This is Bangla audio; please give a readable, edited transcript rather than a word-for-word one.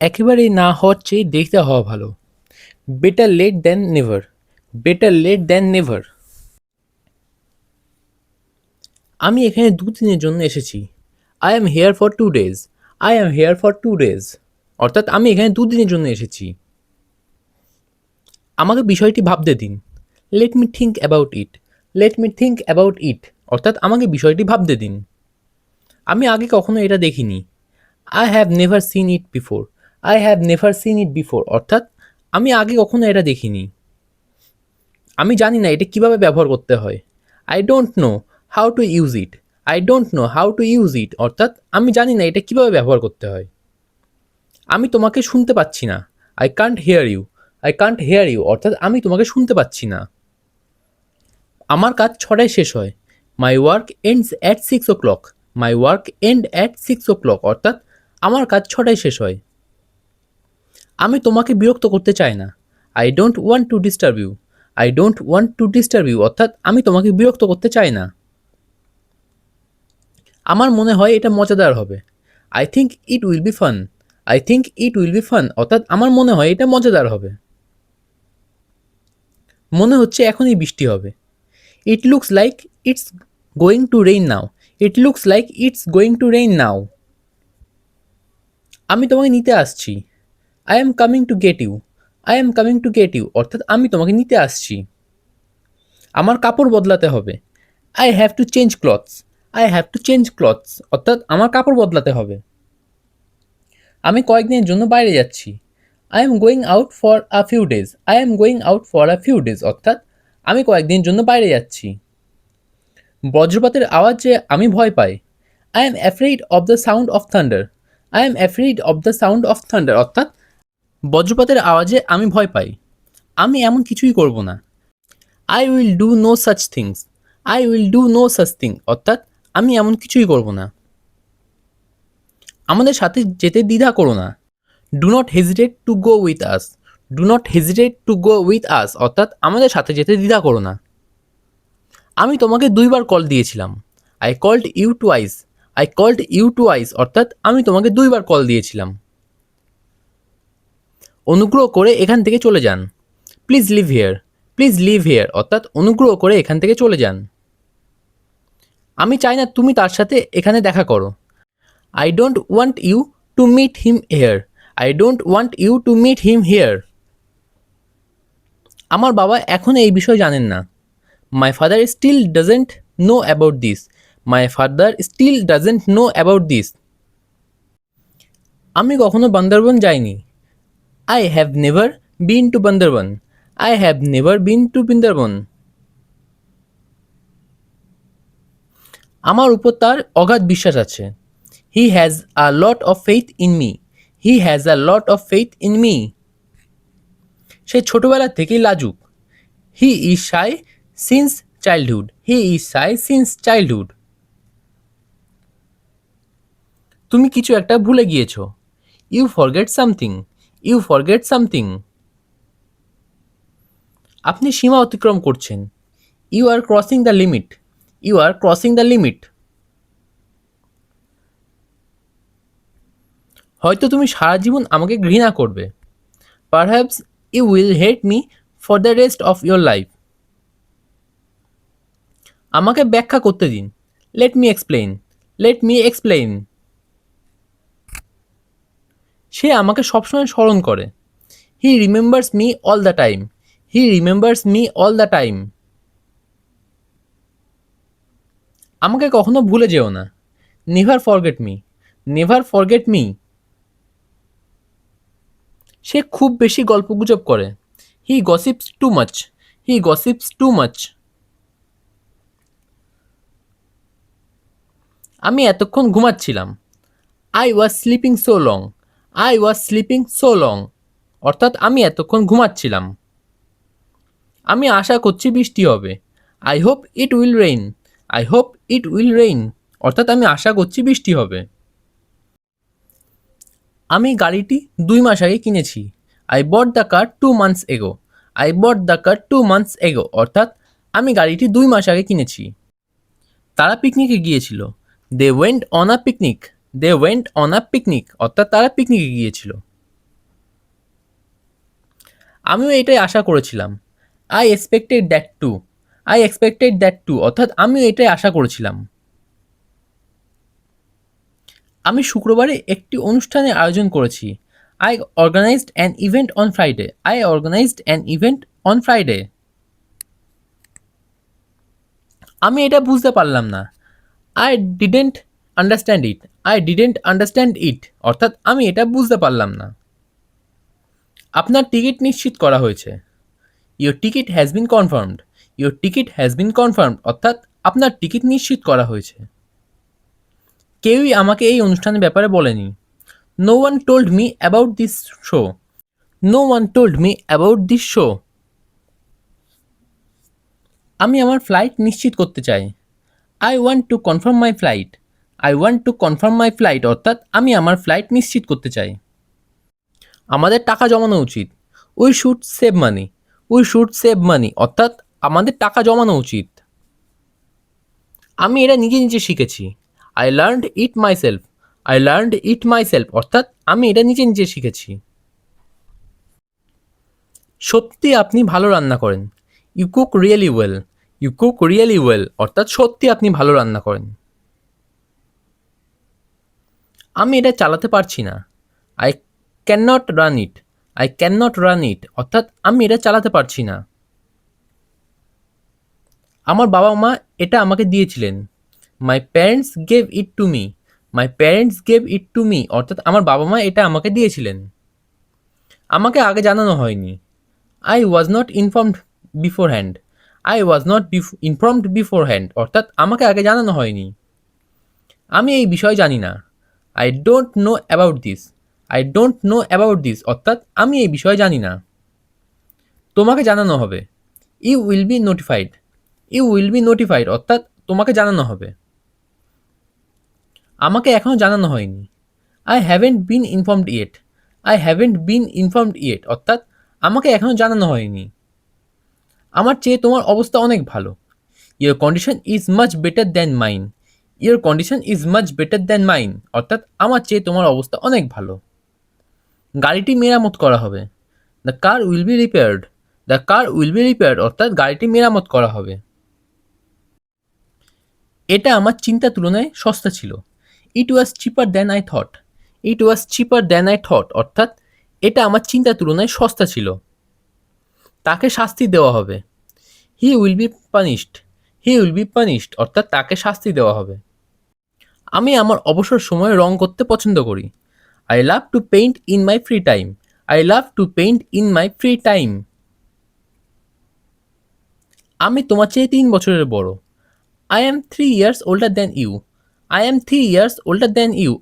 একেবারেই না হওয়ার চেয়ে দেখতে হওয়া ভালো। Better late than never. Better late than never. আমি এখানে ২-৩ জন্য এসেছি। I am here for 2 days. I am here for 2 days. অর্থাৎ আমি এখানে ২ দিনের জন্য এসেছি। আমাকে বিষয়টি ভাবতে দিন। Let me think about it. Let me think about it. অর্থাৎ আমাকে বিষয়টি ভাবতে দিন। আমি আগে কখনো এটা দেখিনি। I have never seen it before. I have never seen it before. অর্থাৎ আমি আগে কখনো এটা দেখিনি। আমি জানি না এটা কিভাবে ব্যবহার করতে হয়। I don't know how to use it. I don't know how to use it. অর্থাৎ আমি জানি না এটা কিভাবে ব্যবহার করতে হয়। আমি তোমাকে শুনতে পাচ্ছি না। I can't hear you. I can't hear you. অর্থাৎ আমি তোমাকে শুনতে পাচ্ছি না। আমার কাজ ৬টায় শেষ হয়। My work ends at 6 o'clock। My work end at 6 o'clock। অর্থাৎ আমার কাজ ৬টায় শেষ হয়। আমি তোমাকে বিরক্ত করতে চাই না। I don't want to disturb you. I don't want to disturb you. অর্থাৎ আমি তোমাকে বিরক্ত করতে চাই না। আমার মনে হয় এটা মজাদার হবে। I think it will be fun. I think it will be fun. অর্থাৎ আমার মনে হয় এটা মজাদার হবে। মনে হচ্ছে এখনই বৃষ্টি হবে। It looks like it's going to rain now. It looks like it's going to rain now. আমি তোমাকে নিতে আসছি। I am coming to get you. I am coming to get you. অর্থাৎ আমি তোমাকে নিতে আসছি। আমার কাপড় বদলাতে হবে। I have to change clothes. I have to change clothes. অর্থাৎ আমার কাপড় বদলাতে হবে। আমি কয়েকদিনের জন্য বাইরে যাচ্ছি। I am going out for a few days. I am going out for a few days. অর্থাৎ আমি কয়েকদিনের জন্য বাইরে যাচ্ছি। বজ্রপাতের আওয়াজে আমি ভয় পাই। I am afraid of the sound of thunder. I am afraid of the sound of thunder. অর্থাৎ বজ্রপাতের আওয়াজে আমি ভয় পাই। আমি এমন কিছুই করব না। I will do no such things. I will do no such thing. অর্থাৎ আমি এমন কিছুই করব না। আমাদের সাথে যেতে দ্বিধা করো না। Do not hesitate to go with us. Do not hesitate to go with us. অর্থাৎ আমাদের সাথে যেতে দ্বিধা করো না। আমি তোমাকে ২বার কল দিয়েছিলাম। I called you twice. I called you twice. অর্থাৎ আমি তোমাকে ২বার কল দিয়েছিলাম। অনুগ্রহ করে এখান থেকে চলে যান। Please live here. Please live here. অর্থাৎ অনুগ্রহ করে এখান থেকে চলে যান। আমি চাই না তুমি তার সাথে এখানে দেখা করো। I don't want you to meet him here. I don't want you to meet him here. আমার বাবা এখনও এই বিষয় জানেন না। My father still doesn't know about this. My father still doesn't know about this. আমি কখনো বান্দরবন যাইনি। I have never been to Bandarban. I have never been to Bandarban. আমার উপর তার অগাধ বিশ্বাস আছে। He has a lot of faith in me. He has a lot of faith in me. সে ছোটবেলা থেকেই লাজুক। He is shy since childhood. He is shy since childhood. তুমি কিছু একটা ভুলে গিয়েছ। You forget something. You forget something. আপনি সীমা অতিক্রম করছেন। You are crossing the limit. You are crossing the limit. হয়তো তুমি সারা জীবন আমাকে ঘৃণা করবে। Perhaps you will hate me for the rest of your life. আমাকে ব্যাখ্যা করতে দিন। Late me explain. Let me explain. সে আমাকে সবসময় স্মরণ করে। He remembers me all the time. He remembers me all the time. আমাকে কখনো ভুলে যেও না। Never forget me. Never forget me. সে খুব বেশি গল্পগুজব করে। He gossips too much. He gossips too much. আমি এতক্ষণ ঘুমাচ্ছিলাম। I was sleeping so long. I was sleeping so long. অর্থাৎ আমি এতক্ষণ ঘুমাচ্ছিলাম। আমি আশা করছি বৃষ্টি হবে। I hope it will rain. I hope it will rain. অর্থাৎ আমি আশা করছি বৃষ্টি হবে। আমি গাড়িটি ২ মাস আগে কিনেছি। I bought the car 2 months এগো। I bought the car 2 months এগো। অর্থাৎ আমি গাড়িটি ২ মাস আগে কিনেছি। তারা পিকনিকে গিয়েছিল। They went on a picnic. They went on a picnic. অর্থাৎ তারা পিকনিকে গিয়েছিল। আমিও এটাই আশা করেছিলাম। I expected that too. I expected that too অর্থাৎ আমিও এটাই আশা করেছিলাম। আমি শুক্রবারে একটি অনুষ্ঠানের আয়োজন করেছি। I organised an event on Friday. I organised an event on Friday. আমি এটা বুঝতে পারলাম না। I didn't understand it. I didn't understand it অর্থাৎ আমি এটা বুঝতে পারলাম না। আপনার টিকিট নিশ্চিত করা হয়েছে। Your ticket has been confirmed. Your ticket has been confirmed অর্থাৎ আপনার টিকিট নিশ্চিত করা হয়েছে। কেউই আমাকে এই অনুষ্ঠানের ব্যাপারে বলেনি। No one told me about this show. No one told me about this show. আমি আমার ফ্লাইট নিশ্চিত করতে চাই। I want to confirm my flight. I want to confirm my flight অর্থাৎ আমি আমার ফ্লাইট নিশ্চিত করতে চাই। আমাদের টাকা জমানো উচিত। We should save money. We should save মানি অর্থাৎ আমাদের টাকা জমানো উচিত। আমি এটা নিজে নিজে শিখেছি। I learned it myself. I learned it myself অর্থাৎ আমি এটা নিজে নিজে শিখেছি। সত্যি আপনি ভালো রান্না করেন। You cook really well. You cook really well অর্থাৎ সত্যি আপনি ভালো রান্না করেন। আমি এটা চালাতে পারছি না। I can not run it. I can not run ইট অর্থাৎ আমি এটা চালাতে পারছি না। আমার বাবা মা এটা আমাকে দিয়েছিলেন। My parents gave it to me. My parents gave it to me অর্থাৎ আমার বাবা মা এটা আমাকে দিয়েছিলেন। আমাকে আগে জানানো হয়নি। I was not informed before hand. I was not informed before hand অর্থাৎ আমাকে আগে জানানো হয়নি। আমি এই বিষয় জানি না। I don't know about this. I don't know about this অর্থাৎ আমি এই বিষয়ে জানি না। তোমাকে জানানো হবে। You will be notified. You will be notified অর্থাৎ তোমাকে জানানো হবে। আমাকে এখনও জানানো হয়নি। I haven't been informed yet. I haven't been informed yet অর্থাৎ আমাকে এখনও জানানো হয়নি। আমার চেয়ে তোমার অবস্থা অনেক ভালো। Your condition is much better than mine. Your condition is much better than mine অর্থাৎ আমার চেয়ে তোমার অবস্থা অনেক ভালো। গাড়িটি মেরামত করা হবে। The car will be repaired. The car will be repaired অর্থাৎ গাড়িটি মেরামত করা হবে। এটা আমার চিন্তার তুলনায় সস্তা ছিল। It was cheaper than I thought. It was cheaper than I thought অর্থাৎ এটা আমার চিন্তার তুলনায় সস্তা ছিল। তাকে শাস্তি দেওয়া হবে। He will be punished. He will be punished অর্থাৎ তাকে শাস্তি দেওয়া হবে। আমি আমার অবসর সময়ে রং করতে পছন্দ করি। I love to paint in my free time. I love to paint in my free time. আমি তোমার চেয়ে 3 বছরের বড়। I am 3 years older than you. I am 3 years older than you